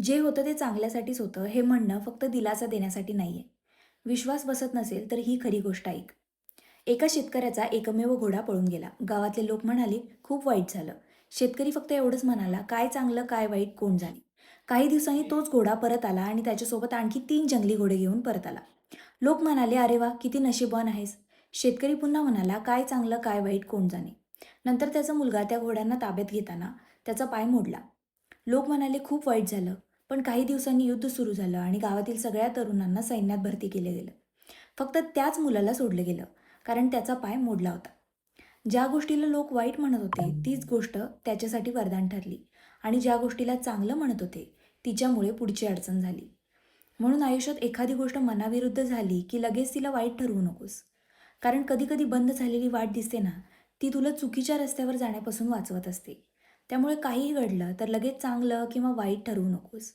जे होतं ते चांगल्यासाठीच होतं हे म्हणणं फक्त दिलासा देण्यासाठी नाहीये. विश्वास बसत नसेल तर ही खरी गोष्ट ऐक. एका शेतकऱ्याचा एकमेव घोडा पळून गेला. गावातले लोक म्हणाले, खूप वाईट झालं. शेतकरी फक्त एवढंच म्हणाला, काय चांगलं काय वाईट कोण जाणे. काही दिवसांनी तोच घोडा परत आला आणि त्याच्यासोबत आणखी 3 जंगली घोडे घेऊन परत आला. लोक म्हणाले, अरे वा, किती नशीबवान आहेस. शेतकरी पुन्हा म्हणाला, काय चांगलं काय वाईट कोण जाणे. नंतर त्याचा मुलगा त्या घोड्यांना ताब्यात घेताना त्याचा पाय मोडला. लोक म्हणाले, खूप वाईट झालं. पण काही दिवसांनी युद्ध सुरू झालं आणि गावातील सगळ्या तरुणांना सैन्यात भरती केलं गेलं. फक्त त्याच मुलाला सोडलं गेलं, कारण त्याचा पाय मोडला होता. ज्या गोष्टीला लोक वाईट म्हणत होते, तीच गोष्ट त्याच्यासाठी वरदान ठरली. आणि ज्या गोष्टीला चांगलं म्हणत होते, तिच्यामुळे पुढची अडचण झाली. म्हणून आयुष्यात एखादी गोष्ट मनाविरुद्ध झाली, की लगेच तिला वाईट ठरवू नकोस. कारण कधी-कधी बंद झालेली वाट दिसते ना, ती तुला चुकीच्या रस्त्यावर जाण्यापासून वाचवत असते. त्यामुळे काहीही घडलं तर लगेच चांगलं किंवा वाईट ठरवू नकोस.